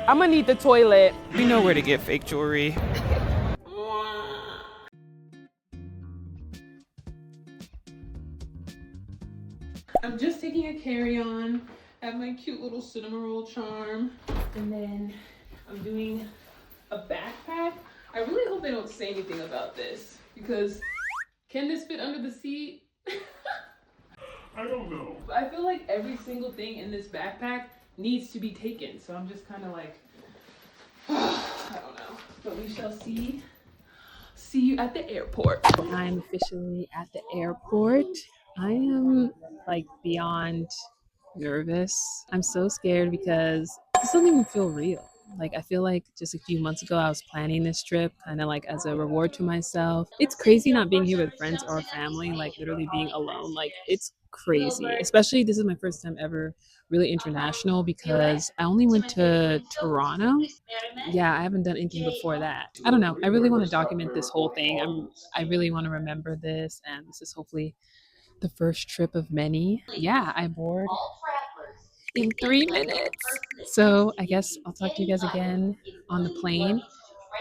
I'm gonna need the toilet. We know where to get fake jewelry. I'm just taking a carry-on. I have my cute little cinema roll charm. And then I'm doing a backpack. I really hope they don't say anything about this because can this fit under the seat? I don't know. I feel like every single thing in this backpack needs to be taken. So I'm just kind of like, I don't know. But we shall see. See you at the airport. I'm officially at the airport. I am like beyond nervous. I'm so scared because this doesn't even feel real. Like I feel like just a few months ago I was planning this trip kind of like as a reward to myself. It's crazy not being here with friends or family, like literally being alone. Like it's crazy. Especially this is my first time ever really international because I only went to Toronto. Yeah, I haven't done anything before that. I don't know. I really want to document this whole thing. I really want to remember this, and this is hopefully the first trip of many. Yeah, I board in 3 minutes. So I guess I'll talk to you guys again on the plane,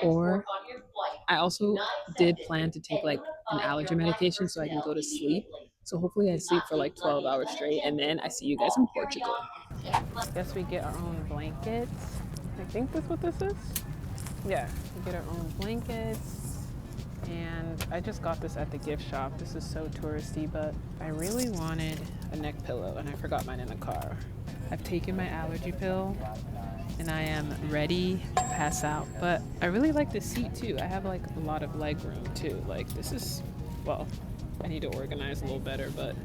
or I also did plan to take like an allergy medication so I can go to sleep. So hopefully I sleep for like 12 hours straight and then I see you guys in Portugal. Guess we get our own blankets. I think that's what this is. Yeah, we get our own blankets. And I just got this at the gift shop. This is so touristy, but I really wanted a neck pillow and I forgot mine in the car. I've taken my allergy pill and I am ready to pass out, but I really like this seat too. I have like a lot of leg room too. Like this is, well, I need to organize a little better, but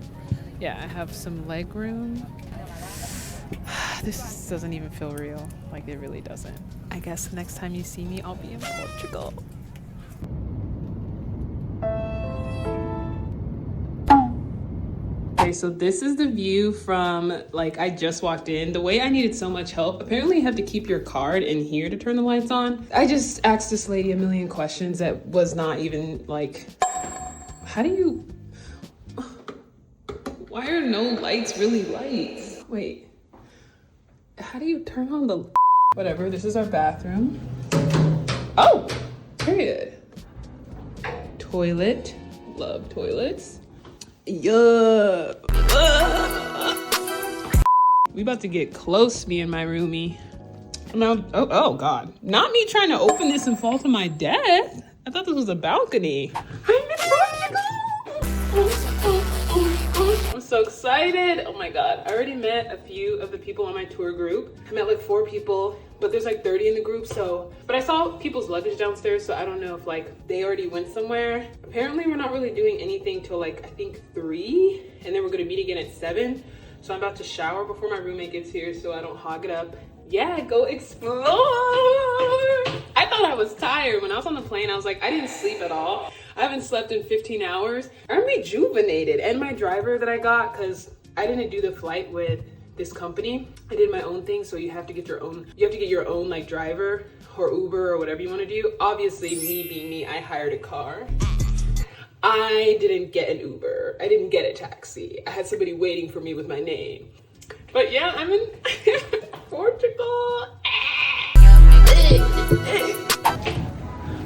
yeah, I have some leg room. This doesn't even feel real. Like it really doesn't. I guess next time you see me, I'll be in Portugal. Okay, so this is the view from, like, I just walked in. The way I needed so much help, apparently you have to keep your card in here to turn the lights on. I just asked this lady a million questions that was not even, like, how do you, why are no lights really lights? Wait, how do you turn on the, whatever, this is our bathroom. Oh, period. Toilet, love toilets. Yeah. We about to get close, me and my roomie. Now, oh God. Not me trying to open this and fall to my death. I thought this was a balcony. I'm in Portugal. I'm so excited. Oh my God. I already met a few of the people on my tour group. I met like 4 people, but there's like 30 in the group. So, but I saw people's luggage downstairs. So I don't know if like they already went somewhere. Apparently we're not really doing anything till like, I think 3. And then we're gonna meet again at 7. So I'm about to shower before my roommate gets here so I don't hog it up. Yeah, go explore. I thought I was tired. When I was on the plane, I was like, I didn't sleep at all. I haven't slept in 15 hours. I'm rejuvenated. And my driver that I got, because I didn't do the flight with this company. I did my own thing. So you have to get your own like driver or Uber or whatever you want to do. Obviously, me being me, I hired a car. I didn't get an Uber. I didn't get a taxi. I had somebody waiting for me with my name. But yeah, I'm in Portugal.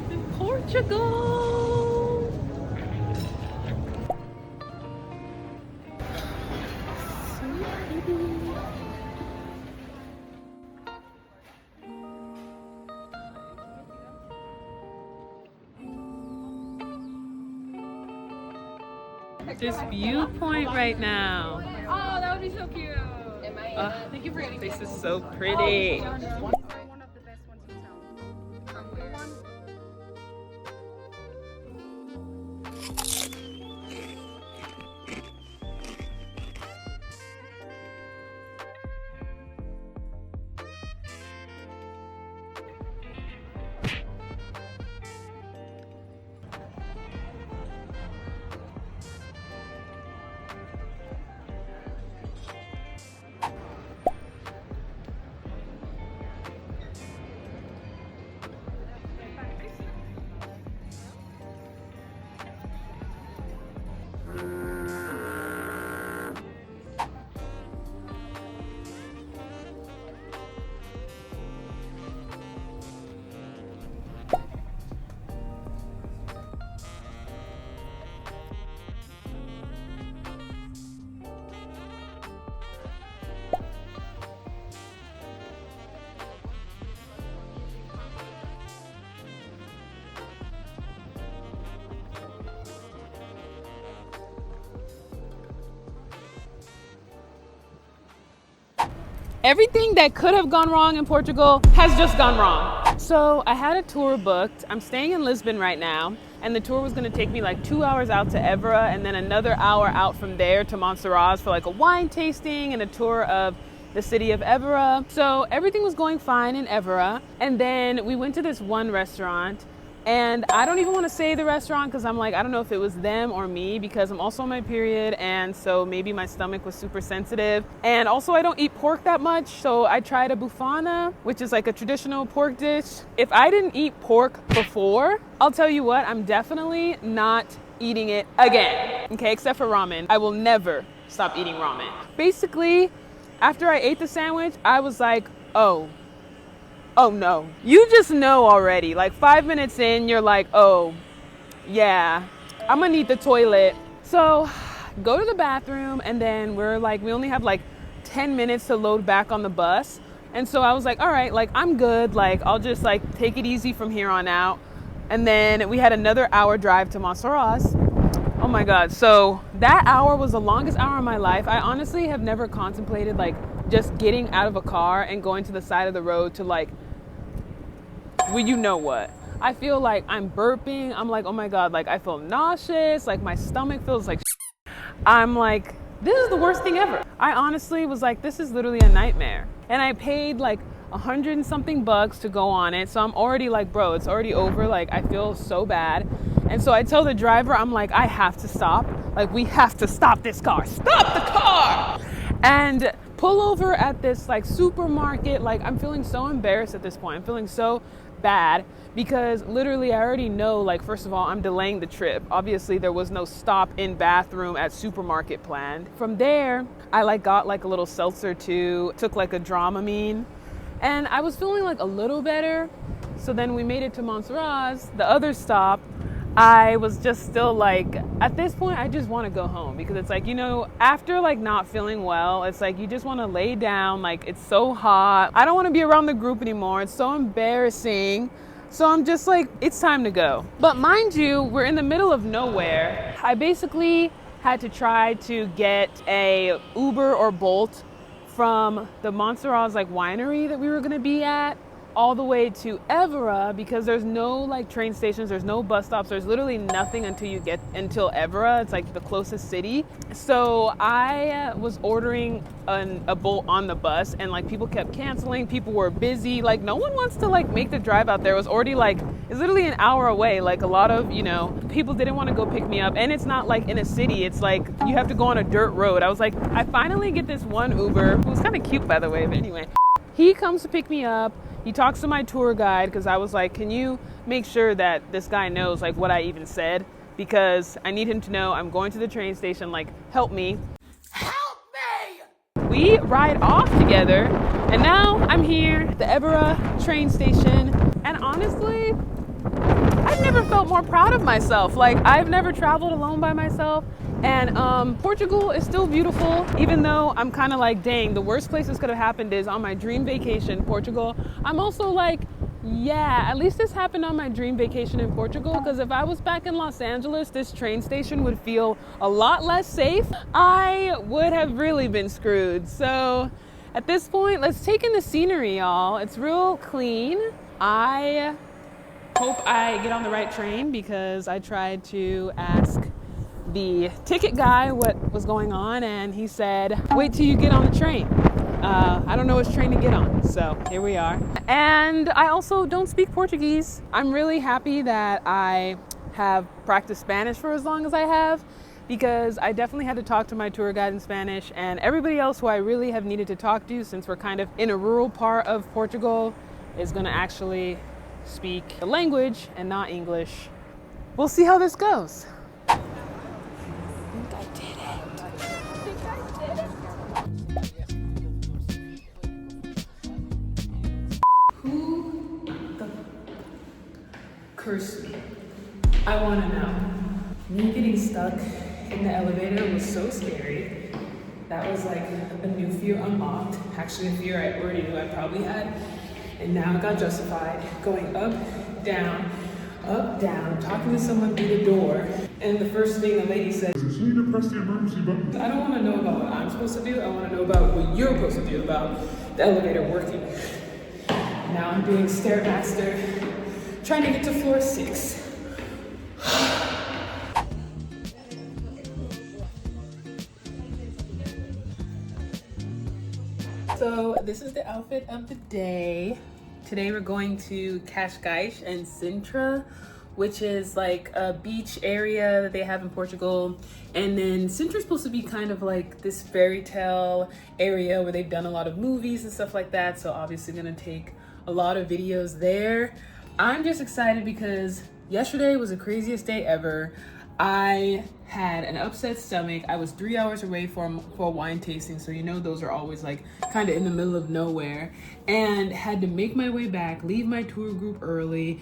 In Portugal. This viewpoint right now. Oh, that would be so cute. Thank you for getting this. Is so pretty. One of the best ones in town. Everything that could have gone wrong in Portugal has just gone wrong. So I had a tour booked. I'm staying in Lisbon right now, and the tour was gonna take me like 2 hours out to Évora and then another hour out from there to Montserrat for like a wine tasting and a tour of the city of Évora. So everything was going fine in Évora. And then we went to this one restaurant, and I don't even want to say the restaurant because I'm like, I don't know if it was them or me, because I'm also on my period, and so maybe my stomach was super sensitive. And also I don't eat pork that much, so I tried a bufana, which is like a traditional pork dish. If I didn't eat pork before, I'll tell you what, I'm definitely not eating it again. Okay, except for ramen. I will never stop eating ramen. Basically, after I ate the sandwich, I was like, oh no. You just know already. Like 5 minutes in, you're like, oh, yeah, I'm gonna need the toilet. So go to the bathroom, and then we only have like 10 minutes to load back on the bus. And so I was like, all right, like I'm good. Like I'll just like take it easy from here on out. And then we had another hour drive to Montserrat. Oh my God. So that hour was the longest hour of my life. I honestly have never contemplated like just getting out of a car and going to the side of the road to like, well, you know what? I feel like I'm burping. I'm like, oh my God, like I feel nauseous. Like my stomach feels like I'm like, this is the worst thing ever. I honestly was like, this is literally a nightmare. And I paid like $100 and something to go on it. So I'm already like, bro, it's already over. Like I feel so bad. And so I tell the driver, I'm like, I have to stop. Like we have to stop this car. Stop the car! And pull over at this like supermarket. Like I'm feeling so embarrassed at this point. I'm feeling so bad because literally I already know, like, first of all, I'm delaying the trip. Obviously there was no stop in bathroom at supermarket planned. From there, I like got like a little seltzer too, took like a Dramamine, and I was feeling like a little better. So then we made it to Montserrat, the other stop. I was just still like, at this point, I just want to go home because it's like, you know, after like not feeling well, it's like you just want to lay down. Like it's so hot. I don't want to be around the group anymore. It's so embarrassing. So I'm just like, it's time to go. But mind you, we're in the middle of nowhere. I basically had to try to get a Uber or Bolt from the Montserrat's like winery that we were going to be at all the way to Évora, because there's no like train stations, there's no bus stops, there's literally nothing until Évora. It's like the closest city. So I was ordering a Bolt on the bus, and like people kept canceling, people were busy, like no one wants to like make the drive out there. It was already like, it's literally an hour away. Like a lot of, you know, people didn't want to go pick me up, and it's not like in a city, it's like you have to go on a dirt road. I was like, I finally get this one Uber, who was kind of cute by the way, but anyway. He comes to pick me up. He talks to my tour guide because I was like, can you make sure that this guy knows like what I even said? Because I need him to know I'm going to the train station, like help me. Help me! We ride off together, and now I'm here at the Évora train station, and honestly, I've never felt more proud of myself. Like I've never traveled alone by myself. And Portugal is still beautiful, even though I'm kind of like, dang, the worst place this could have happened is on my dream vacation, Portugal. I'm also like, yeah, at least this happened on my dream vacation in Portugal, because if I was back in Los Angeles, this train station would feel a lot less safe. I would have really been screwed. So at this point, let's take in the scenery, y'all. It's real clean. I hope I get on the right train because I tried to ask the ticket guy what was going on, and he said, wait till you get on the train. I don't know which train to get on, so here we are. And I also don't speak Portuguese. I'm really happy that I have practiced Spanish for as long as I have, because I definitely had to talk to my tour guide in Spanish, and everybody else who I really have needed to talk to, since we're kind of in a rural part of Portugal, is gonna actually speak the language and not English. We'll see how this goes. Curse me. I want to know. Me getting stuck in the elevator was so scary. That was like a new fear unlocked. Actually, a fear I already knew I probably had. And now it got justified. Going up, down, talking to someone through the door. And the first thing the lady said, just need to press the emergency button. I don't want to know about what I'm supposed to do. I want to know about what you're supposed to do about the elevator working. Now I'm being stairmaster, trying to get to floor 6. So this is the outfit of the day. Today we're going to Cascais and Sintra, which is like a beach area that they have in Portugal. And then Sintra's supposed to be kind of like this fairy tale area where they've done a lot of movies and stuff like that. So obviously gonna take a lot of videos there. I'm just excited because yesterday was the craziest day ever. I had an upset stomach. I was 3 hours away for a wine tasting, so you know those are always like kind of in the middle of nowhere, and had to make my way back, leave my tour group early,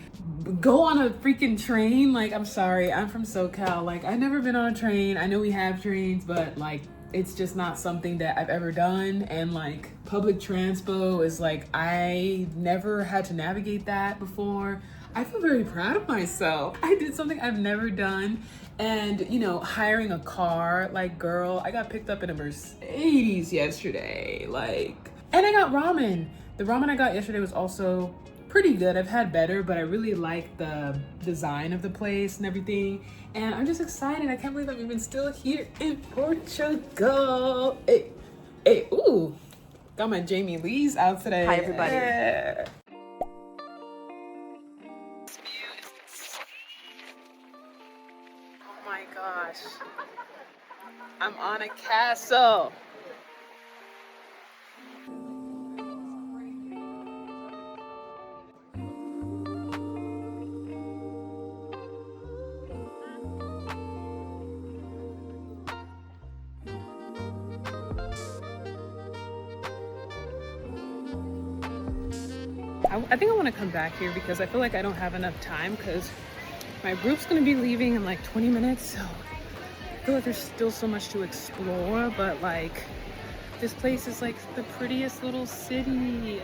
go on a freaking train. Like, I'm sorry, I'm from SoCal. Like, I've never been on a train. I know we have trains, but like it's just not something that I've ever done. And like public transpo is like, I never had to navigate that before. I feel very proud of myself. I did something I've never done. And, you know, hiring a car, like, girl, I got picked up in a Mercedes yesterday, like, and I got ramen. The ramen I got yesterday was also pretty good. I've had better, but I really like the design of the place and everything. And I'm just excited. I can't believe I'm even still here in Portugal. Hey, ooh, got my Jamie Lee's out today. Hi, everybody. Yeah. Gosh, I'm on a castle. I think I want to come back here because I feel like I don't have enough time because my group's gonna be leaving in like 20 minutes, so I feel like there's still so much to explore, but like this place is like the prettiest little city.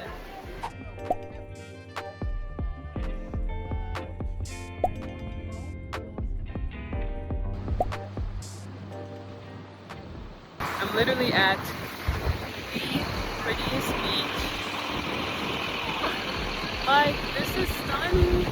I'm literally at the prettiest beach. Like, this is stunning.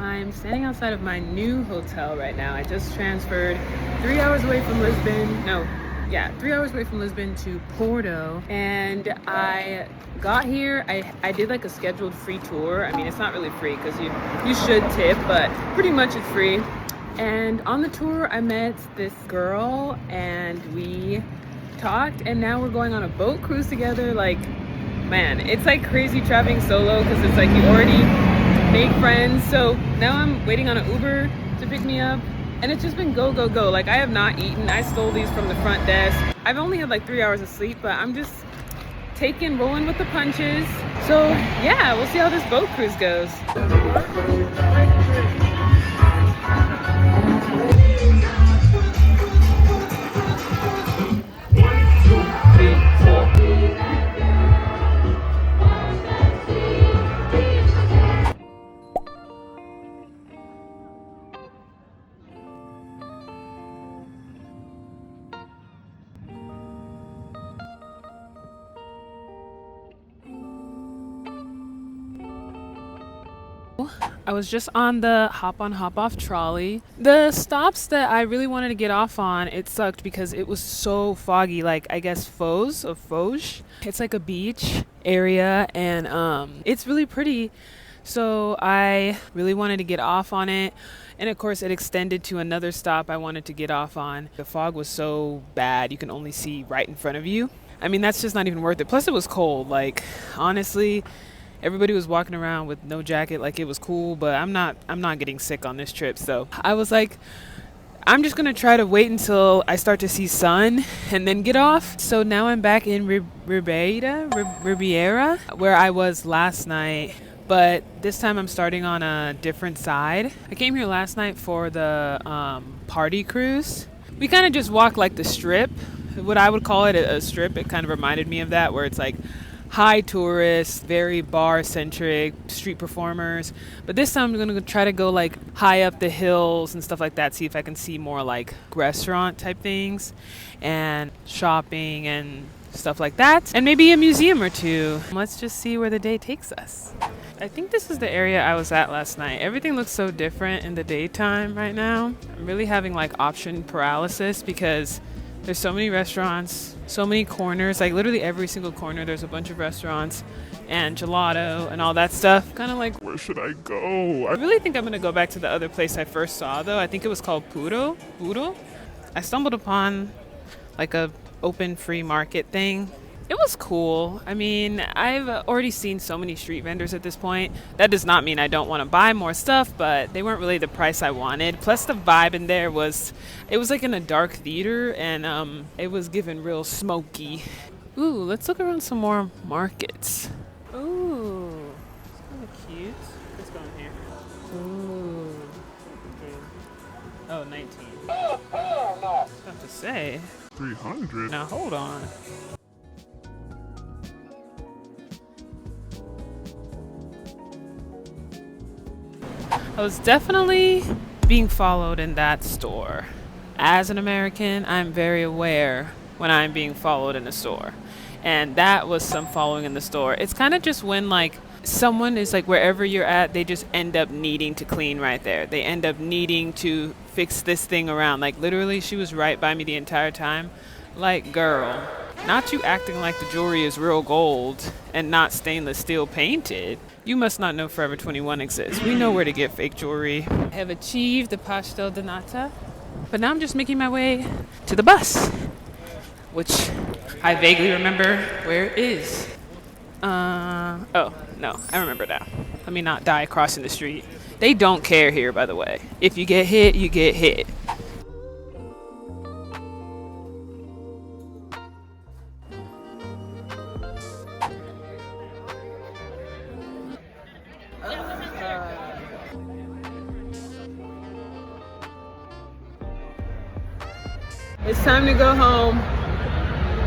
I'm standing outside of my new hotel right now. I just transferred 3 hours away from Lisbon. 3 hours away from Lisbon to Porto. And I got here, I did like a scheduled free tour. I mean, it's not really free because you should tip, but pretty much it's free. And on the tour, I met this girl and we talked, and now we're going on a boat cruise together. Like, man, it's like crazy traveling solo because it's like you already make friends. So now I'm waiting on an Uber to pick me up, and it's just been go, go, go. Like, I have not eaten. I stole these from the front desk. I've only had like 3 hours of sleep, but I'm just rolling with the punches. So yeah, we'll see how this boat cruise goes. I was just on the hop on hop off trolley. The stops that I really wanted to get off on, it sucked because it was so foggy. Like, I guess Foz. It's like a beach area, and it's really pretty. So I really wanted to get off on it. And of course it extended to another stop I wanted to get off on. The fog was so bad, you can only see right in front of you. I mean, that's just not even worth it. Plus it was cold. Like, honestly, Everybody was walking around with no jacket like it was cool, but I'm not getting sick on this trip. So I was like, I'm just gonna try to wait until I start to see sun and then get off. So now I'm back in Ribeira, where I was last night, but this time I'm starting on a different side. I came here last night for the party cruise. We kind of just walked like the strip, what I would call it a strip. It kind of reminded me of that, where it's like high tourists, very bar centric, street performers. But this time I'm gonna try to go like high up the hills and stuff like that, see if I can see more like restaurant type things and shopping and stuff like that, and maybe a museum or two. Let's just see where the day takes us. I think this is the area I was at last night. Everything looks so different in the daytime right now. I'm really having like option paralysis because there's so many restaurants, so many corners, like literally every single corner there's a bunch of restaurants and gelato and all that stuff. Kind of like, Where should I go? I really think I'm gonna go back to the other place I first saw though. I think it was called Puro. I stumbled upon like a open free market thing. It was cool. I mean, I've already seen so many street vendors at this point. That does not mean I don't want to buy more stuff, but they weren't really the price I wanted. Plus the vibe in there was, it was like in a dark theater and it was given real smoky. Ooh, let's look around some more markets. Ooh, it's kind of cute. Let's go in here. Ooh. Oh, 19. I was about to say. 300. Now hold on. I was definitely being followed in that store. As an American, I'm very aware when I'm being followed in a store. And that was some following in the store. It's kind of just when like someone is like wherever you're at, they just end up needing to clean right there. They end up needing to fix this thing around. Like literally she was right by me the entire time. Like, girl, not you acting like the jewelry is real gold and not stainless steel painted. You must not know Forever 21 exists. We know where to get fake jewelry. I have achieved the pastel de nata, but now I'm just making my way to the bus, which I vaguely remember where it is. Oh, no, I remember now. Let me not die crossing the street. They don't care here, by the way. If you get hit, you get hit. It's time to go home.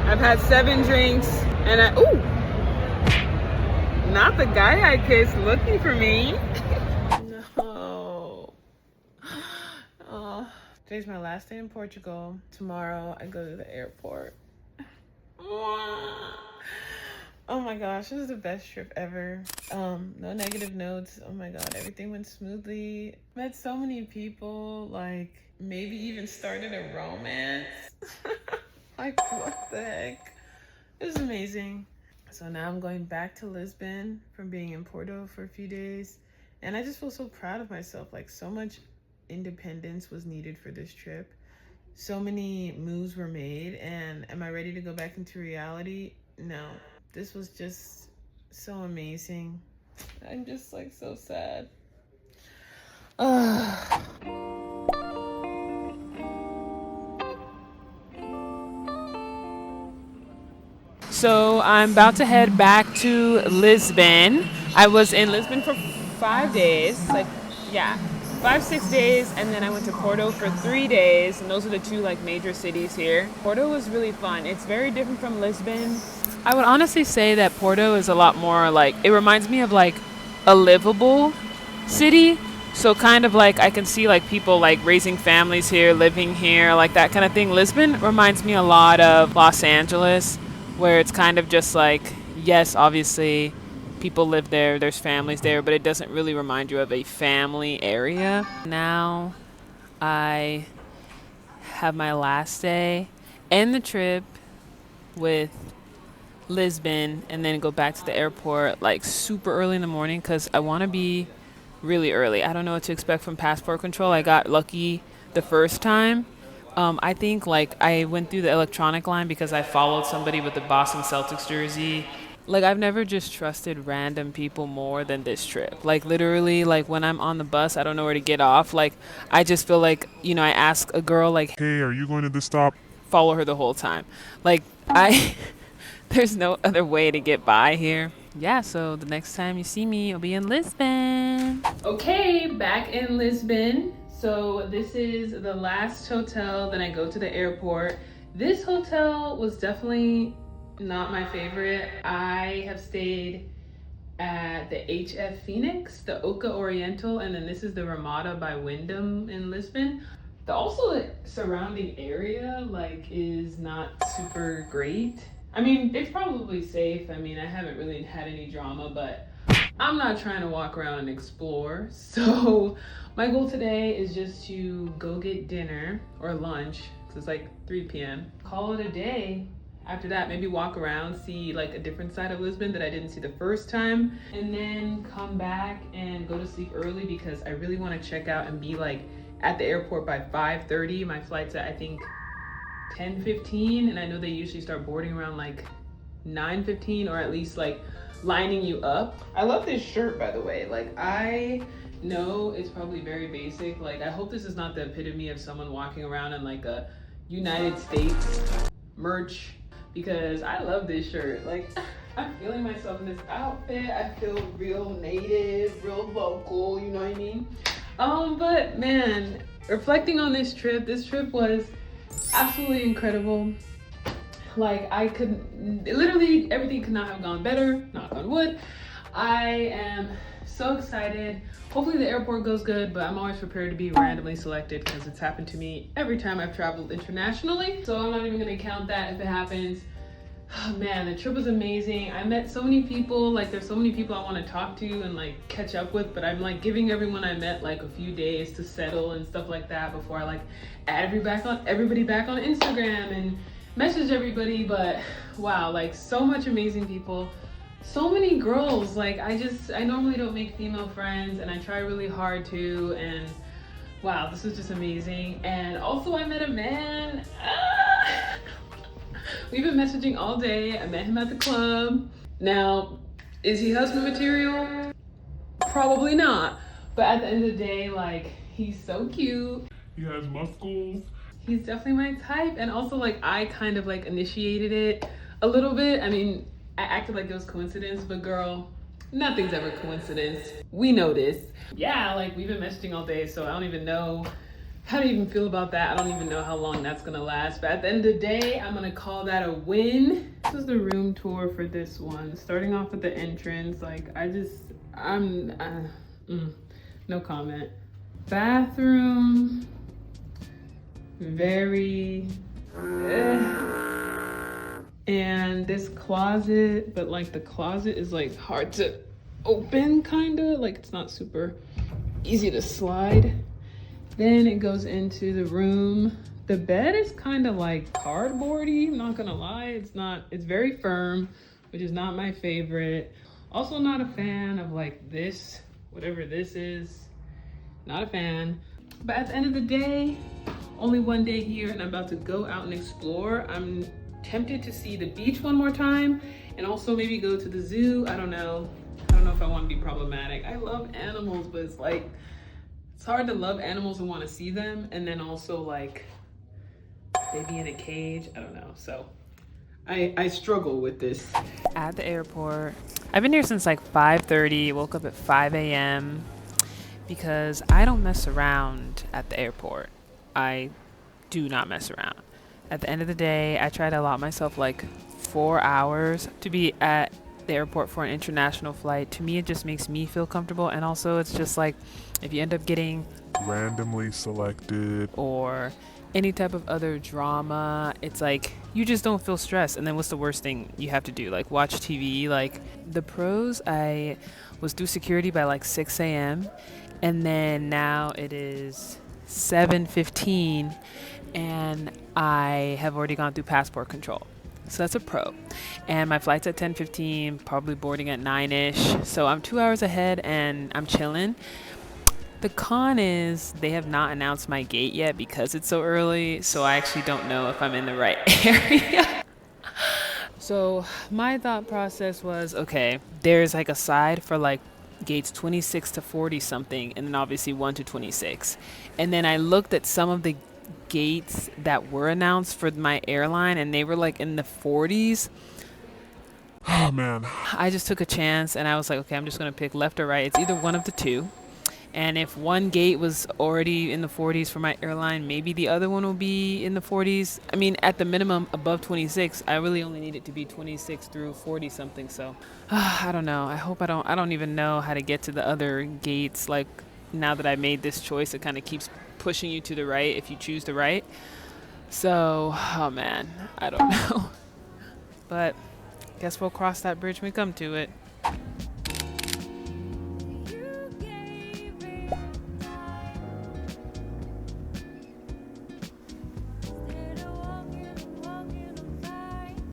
I've had 7 drinks and ooh, not the guy I kissed looking for me. No. Oh, today's my last day in Portugal. Tomorrow I go to the airport. Oh my gosh, this is the best trip ever. No negative notes. Oh my god, everything went smoothly. Met so many people, like maybe even started a romance. Like what the heck? It was amazing. So now I'm going back to Lisbon from being in Porto for a few days. And I just feel so proud of myself. Like so much independence was needed for this trip. So many moves were made. And am I ready to go back into reality? No. This was just so amazing. I'm just like so sad. So I'm about to head back to Lisbon. I was in Lisbon for 5 days, 5-6 days, and then I went to Porto for 3 days, and those are the two like major cities here. Porto was really fun. It's very different from Lisbon. I would honestly say that Porto is a lot more like, it reminds me of like a livable city. So kind of like I can see like people like raising families here, living here, like that kind of thing. Lisbon reminds me a lot of Los Angeles, where it's kind of just like, yes, obviously people live there, there's families there, but it doesn't really remind you of a family area. Now I have my last day, end the trip with Lisbon, and then go back to the airport like super early in the morning because I want to be really early. I don't know what to expect from passport control. I got lucky the first time. I think like I went through the electronic line because I followed somebody with the Boston Celtics jersey Like, I've never just trusted random people more than this trip. Like, literally, like, when I'm on the bus, I don't know where to get off. Like, I just feel like, you know, I ask a girl, like, Hey, are you going to this stop? follow her the whole time. Like, there's no other way to get by here. Yeah, so the next time you see me, I'll be in Lisbon. Okay, back in Lisbon. So this is the last hotel that I go to the airport. This hotel was definitely not my favorite. I have stayed at the HF Fenix, the Oca Oriental, and then this is the Ramada by Wyndham in Lisbon. The surrounding area like is not super great. I mean, it's probably safe. I mean, I haven't really had any drama, but I'm not trying to walk around and explore. So my goal today is just to go get dinner or lunch, because it's like 3 p.m. Call it a day. After that, maybe walk around, see like a different side of Lisbon that I didn't see the first time, and then come back and go to sleep early because I really want to check out and be like at the airport by 5:30. My flight's at, I think, 10:15, and I know they usually start boarding around like 9:15, or at least like lining you up. I love this shirt, by the way. Like, I know it's probably very basic. Like, I hope this is not the epitome of someone walking around in like a United States merch, because I love this shirt. Like, I'm feeling myself in this outfit. I feel real native, real local, you know what I mean? But man, reflecting on this trip was absolutely incredible. Like, literally everything could not have gone better, knock on wood. I am so excited. Hopefully the airport goes good, but I'm always prepared to be randomly selected because it's happened to me every time I've traveled internationally. So I'm not even gonna count that if it happens. Oh, man, the trip was amazing. I met so many people. Like, there's so many people I want to talk to and like catch up with, but I'm like giving everyone I met like a few days to settle and stuff like that before I like add everybody back on Instagram and message everybody. But wow, like, so much amazing people, so many girls. Like, I normally don't make female friends, and I try really hard to, and wow, this was just amazing. And also I met a man. We've been messaging all day. I met him at the club. Now, is he husband material? Probably not. But at the end of the day, like, he's so cute. He has muscles. He's definitely my type. And also, like, I kind of like initiated it a little bit. I mean, I acted like it was coincidence, but girl, nothing's ever coincidence. We know this. Yeah, like, we've been messaging all day, so I don't even know how to even feel about that. I don't even know how long that's gonna last. But at the end of the day, I'm gonna call that a win. This is the room tour for this one. Starting off with the entrance, like, no comment. Bathroom, very, and this closet, but like the closet is like hard to open, kinda. Like, it's not super easy to slide. Then it goes into the room. The bed is kind of like cardboardy, I'm not gonna lie. It's very firm, which is not my favorite. Also not a fan of like this, whatever this is. Not a fan. But at the end of the day, only one day here, and I'm about to go out and explore. I'm tempted to see the beach one more time, and also maybe go to the zoo. I don't know if I want to be problematic. I love animals, but it's like, it's hard to love animals and want to see them, and then also like they be in a cage. I don't know. So I struggle with this. At the airport, I've been here since like 5:30. Woke up at 5 a.m. because I don't mess around at the airport. I do not mess around. At the end of the day, I try to allot myself like 4 hours to be at the airport for an international flight. To me, it just makes me feel comfortable, and also it's just like, if you end up getting Randomly selected. or any type of other drama, it's like you just don't feel stressed. And then what's the worst thing you have to do? Like, watch TV. Like, the pros, I was through security by like 6 a.m. and then now it is 7:15 and I have already gone through passport control. So that's a pro. And my flight's at 10:15, probably boarding at 9-ish. So I'm 2 hours ahead and I'm chilling. The con is they have not announced my gate yet because it's so early. So I actually don't know if I'm in the right area. So my thought process was, okay, there's like a side for like gates 26 to 40 something, and then obviously 1 to 26. And then I looked at some of the gates that were announced for my airline, and they were like in the 40s. Oh man. I just took a chance and I was like, okay, I'm just going to pick left or right. It's either one of the two. And if one gate was already in the 40s for my airline, maybe the other one will be in the 40s. I mean, at the minimum, above 26. I really only need it to be 26 through 40 something. So, I don't know. I hope I don't even know how to get to the other gates. Like, now that I made this choice, it kind of keeps pushing you to the right if you choose the right. So, oh man, I don't know. But guess we'll cross that bridge when we come to it.